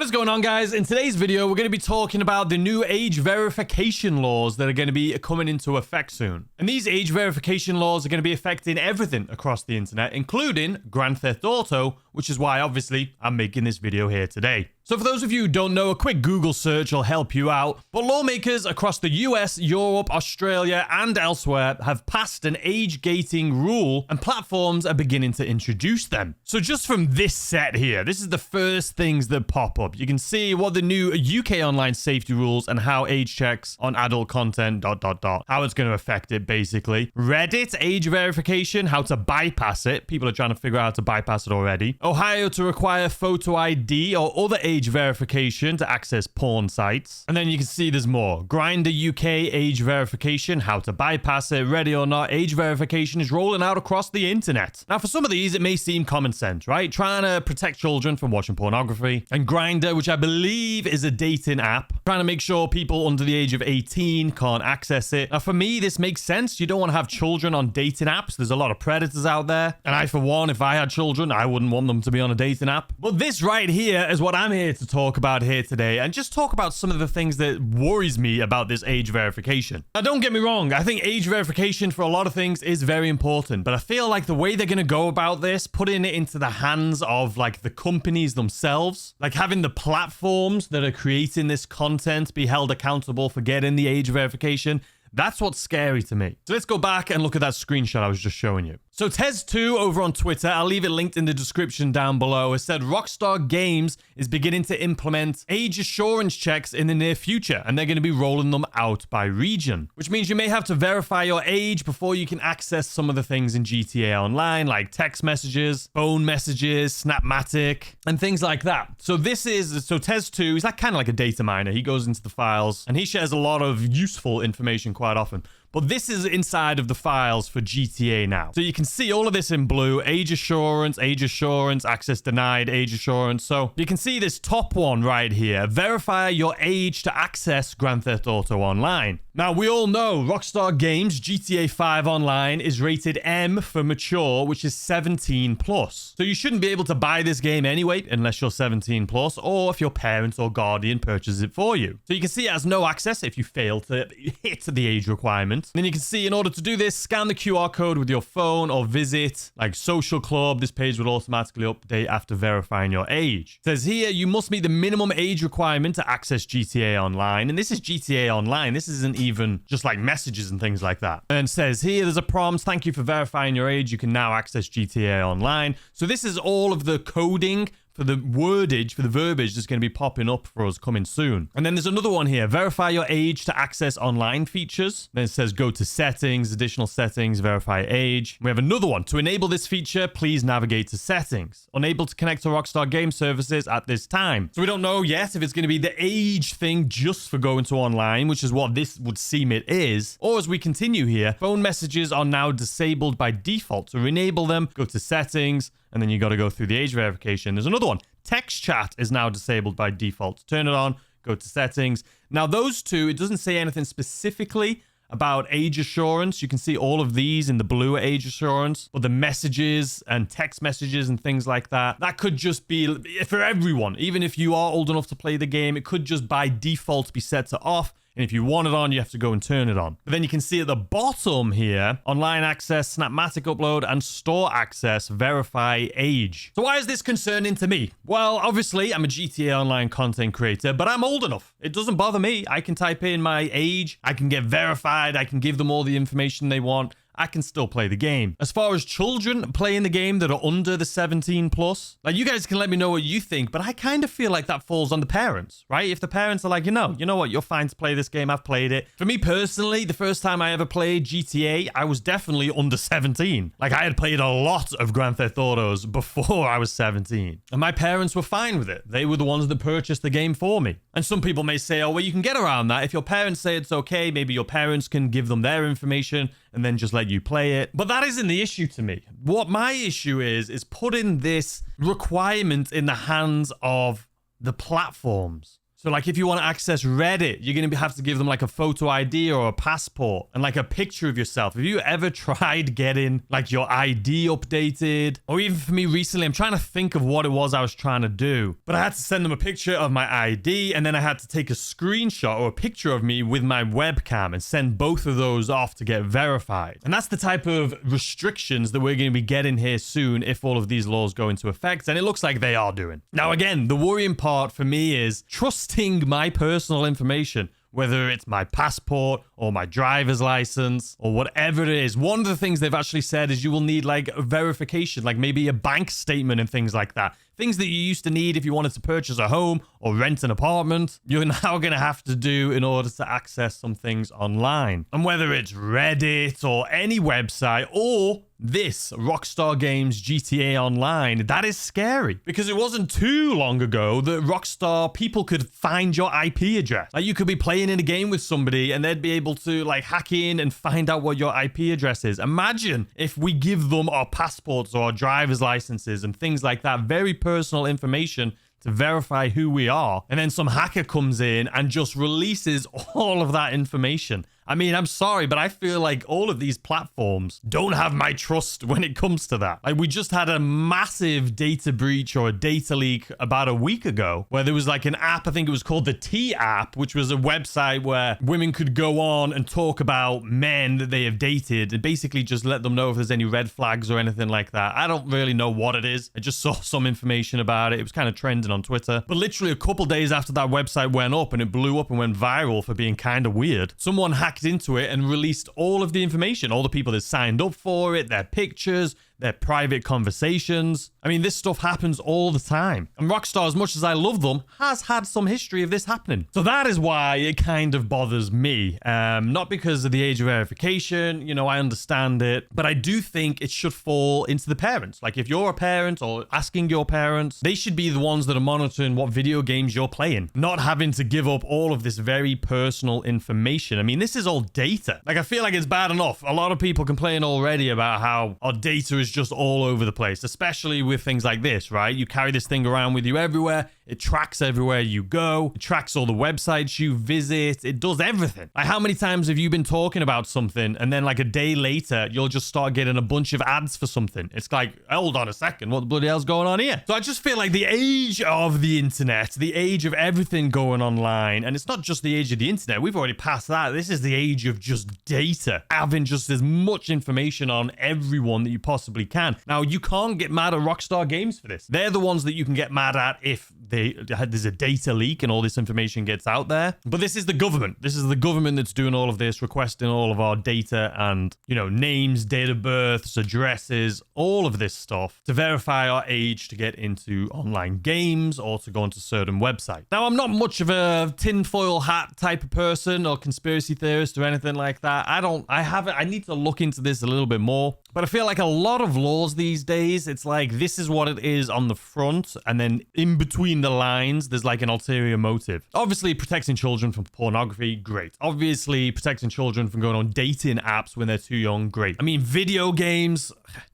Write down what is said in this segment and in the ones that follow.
What is going on, guys? In today's video, we're going to be talking about the new age verification laws that are going to be coming into effect soon. And these age verification laws are going to be affecting everything across the internet, including Grand Theft Auto, which is why, obviously, I'm making this video here today. So for those of you who don't know, a quick Google search will help you out. But lawmakers across the US, Europe, Australia, and elsewhere have passed an age gating rule, and platforms are beginning to introduce them. So just from this set here, this is the first things that pop up. You can see what the new UK online safety rules and how age checks on adult content, how it's going to affect it, basically. Reddit, age verification, how to bypass it. People are trying to figure out how to bypass it already. Ohio to require photo ID or other age verification to access porn sites. And then you can see there's more. Grindr UK age verification, how to bypass it. Ready or not, age verification is rolling out across the internet. Now, for some of these, it may seem common sense, right? Trying to protect children from watching pornography. And Grindr, which I believe is a dating app, trying to make sure people under the age of 18 can't access it. Now, for me, this makes sense. You don't want to have children on dating apps. There's a lot of predators out there. And I, for one, if I had children, I wouldn't want them to be on a dating app. But this right here is what I'm here to talk about here today, and just talk about some of the things that worries me about this age verification. Now, don't get me wrong, I think age verification for a lot of things is very important, but I feel like the way they're going to go about this, putting it into the hands of like the companies themselves, like having the platforms that are creating this content be held accountable for getting the age verification, that's what's scary to me. So let's go back and look at that screenshot I was just showing you. So Tez2 over on Twitter, I'll leave it linked in the description down below, has said Rockstar Games is beginning to implement age assurance checks in the near future, and they're going to be rolling them out by region, which means you may have to verify your age before you can access some of the things in GTA Online, like text messages, phone messages, Snapmatic, and things like that. So Tez2 is like kind of like a data miner. He goes into the files and he shares a lot of useful information quite often. But this is inside of the files for GTA now. So you can see all of this in blue: age assurance, access denied, age assurance. So you can see this top one right here: verify your age to access Grand Theft Auto Online. Now, we all know Rockstar Games GTA 5 Online is rated M for mature, which is 17 plus. So you shouldn't be able to buy this game anyway, unless you're 17 plus, or if your parent or guardian purchases it for you. So you can see it has no access if you fail to hit the age requirement. Then you can see, in order to do this, scan the QR code with your phone or visit like Social Club. This page will automatically update after verifying your age. It says here, you must meet the minimum age requirement to access GTA Online. And this is GTA Online. This isn't even just like messages and things like that. And it says here, there's a prompt: thank you for verifying your age. You can now access GTA Online. So this is all of the coding for the wordage, for the verbiage that's going to be popping up for us coming soon. And then there's another one here: verify your age to access online features. Then it says go to settings, additional settings, verify age. We have another one: to enable this feature, please navigate to settings. Unable to connect to Rockstar Game Services at this time. So we don't know yet if it's going to be the age thing just for going to online, which is what this would seem it is. Or as we continue here, phone messages are now disabled by default. To enable them, go to settings, and then you got to go through the age verification. There's another one: text chat is now disabled by default. Turn it on, go to settings. Now, those two, it doesn't say anything specifically about age assurance. You can see all of these in the blue age assurance, but the messages and text messages and things like that, that could just be for everyone. Even if you are old enough to play the game, it could just by default be set to off. And if you want it on, you have to go and turn it on. But then you can see at the bottom here, online access, Snapmatic upload, and store access, verify age. So why is this concerning to me? Well, obviously, I'm a GTA Online content creator, but I'm old enough. It doesn't bother me. I can type in my age. I can get verified. I can give them all the information they want. I can still play the game. As far as children playing the game that are under the 17 plus, like, you guys can let me know what you think, but I kind of feel like that falls on the parents, right? If the parents are like, you know what, you're fine to play this game, I've played it. For me personally, the first time I ever played GTA, I was definitely under 17. Like, I had played a lot of Grand Theft Autos before I was 17. And my parents were fine with it. They were the ones that purchased the game for me. And some people may say, oh, well, you can get around that. If your parents say it's okay, maybe your parents can give them their information and then just let you play it. But that isn't the issue to me. What my issue is putting this requirement in the hands of the platforms. So like if you want to access Reddit, you're going to have to give them like a photo ID or a passport and like a picture of yourself. Have you ever tried getting like your ID updated? Or even for me recently, I'm trying to think of what it was I was trying to do, but I had to send them a picture of my ID and then I had to take a screenshot or a picture of me with my webcam and send both of those off to get verified. And that's the type of restrictions that we're going to be getting here soon if all of these laws go into effect, and it looks like they are doing. Now again, the worrying part for me is trusting my personal information, whether it's my passport or my driver's license or whatever it is. One of the things they've actually said is you will need like a verification, like maybe a bank statement and things like that. Things that you used to need if you wanted to purchase a home or rent an apartment, you're now going to have to do in order to access some things online. And whether it's Reddit or any website or this Rockstar Games GTA Online, that is scary because it wasn't too long ago that Rockstar people could find your IP address. Like you could be playing in a game with somebody and they'd be able to like hack in and find out what your IP address is. Imagine if we give them our passports or our driver's licenses and things like that, very personal information to verify who we are, and then some hacker comes in and just releases all of that information. I mean, I'm sorry, but I feel like all of these platforms don't have my trust when it comes to that. Like we just had a massive data breach or a data leak about a week ago where there was like an app, I think it was called the T app, which was a website where women could go on and talk about men that they have dated and basically just let them know if there's any red flags or anything like that. I don't really know what it is. I just saw some information about it. It was kind of trending on Twitter. But literally a couple days after that website went up and it blew up and went viral for being kind of weird, someone hacked into it and released all of the information, all the people that signed up for it, their pictures, their private conversations. I mean, this stuff happens all the time. And Rockstar, as much as I love them, has had some history of this happening. So that is why it kind of bothers me. Not because of the age of verification, you know, I understand it, but I do think it should fall into the parents. Like if you're a parent or asking your parents, they should be the ones that are monitoring what video games you're playing, not having to give up all of this very personal information. I mean, this is all data. Like I feel like it's bad enough. A lot of people complain already about how our data is just all over the place, especially with things like this, right? You carry this thing around with you everywhere. It tracks everywhere you go. It tracks all the websites you visit. It does everything. Like how many times have you been talking about something and then like a day later, you'll just start getting a bunch of ads for something? It's like, hold on a second, what the bloody hell's going on here? So I just feel like the age of the internet, the age of everything going online, and it's not just the age of the internet. We've already passed that. This is the age of just data, having just as much information on everyone that you possibly can. Now, you can't get mad at Rockstar Games for this. They're the ones that you can get mad at if there's a data leak and all this information gets out there. But this is the government. This is the government that's doing all of this, requesting all of our data and, you know, names, date of births, addresses, all of this stuff to verify our age to get into online games or to go onto certain websites. Now, I'm not much of a tinfoil hat type of person or conspiracy theorist or anything like that. I need to look into this a little bit more. But I feel like a lot of laws these days, it's like this is what it is on the front, and then in between the lines, there's like an ulterior motive. Obviously, protecting children from pornography, great. Obviously, protecting children from going on dating apps when they're too young, great. I mean, video games,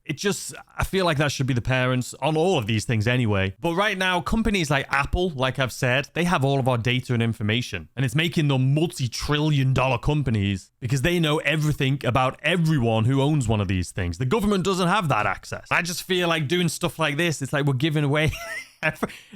I feel like that should be the parents on all of these things anyway. But right now, companies like Apple, like I've said, they have all of our data and information. And it's making them multi-trillion-dollar companies because they know everything about everyone who owns one of these things. The government doesn't have that access. I just feel like doing stuff like this, it's like we're giving away...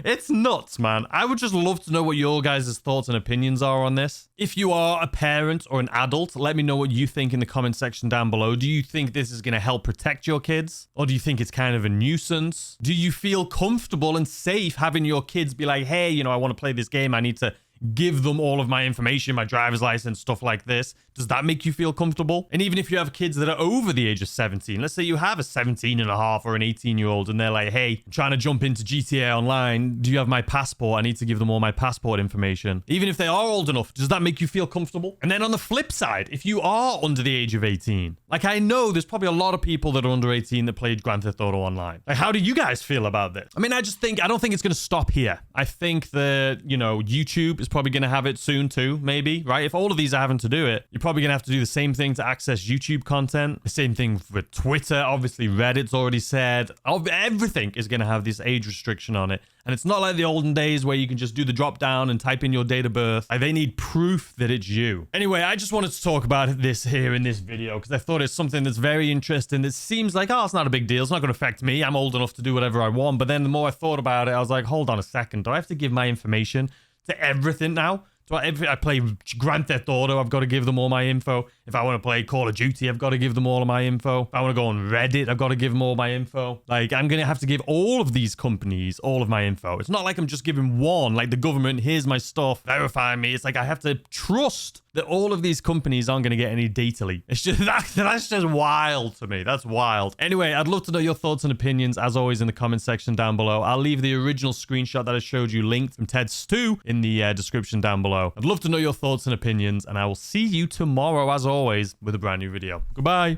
It's nuts, man. I would just love to know what your guys' thoughts and opinions are on this. If you are a parent or an adult, let me know what you think in the comment section down below. Do you think this is going to help protect your kids? Or do you think it's kind of a nuisance? Do you feel comfortable and safe having your kids be like, hey, you know, I want to play this game. I need to give them all of my information, my driver's license, stuff like this. Does that make you feel comfortable? And even if you have kids that are over the age of 17, let's say you have a 17 and a half or an 18-year-old and they're like, hey, I'm trying to jump into GTA Online. Do you have my passport? I need to give them all my passport information. Even if they are old enough, does that make you feel comfortable? And then on the flip side, if you are under the age of 18, like I know there's probably a lot of people that are under 18 that played Grand Theft Auto Online. Like, how do you guys feel about this? I mean, I don't think it's going to stop here. I think that, you know, YouTube is probably going to have it soon too, maybe, right? If all of these are having to do it, you're probably going to have to do the same thing to access YouTube content. The same thing with Twitter. Obviously, Reddit's already said. Everything is going to have this age restriction on it. And it's not like the olden days where you can just do the drop down and type in your date of birth. Like, they need proof that it's you. Anyway, I just wanted to talk about this here in this video because I thought it's something that's very interesting. That seems like, oh, it's not a big deal. It's not going to affect me. I'm old enough to do whatever I want. But then the more I thought about it, I was like, hold on a second. Do I have to give my information to everything now? If I play Grand Theft Auto, I've got to give them all my info. If I want to play Call of Duty, I've got to give them all of my info. If I want to go on Reddit, I've got to give them all my info. Like, I'm going to have to give all of these companies all of my info. It's not like I'm just giving one, like the government, here's my stuff, verify me. It's like I have to trust that all of these companies aren't going to get any data leak. It's just, that's just wild to me. That's wild. Anyway, I'd love to know your thoughts and opinions, as always, in the comment section down below. I'll leave the original screenshot that I showed you linked from TED 2 in the description down below. I'd love to know your thoughts and opinions, and I will see you tomorrow, as always, with a brand new video. Goodbye.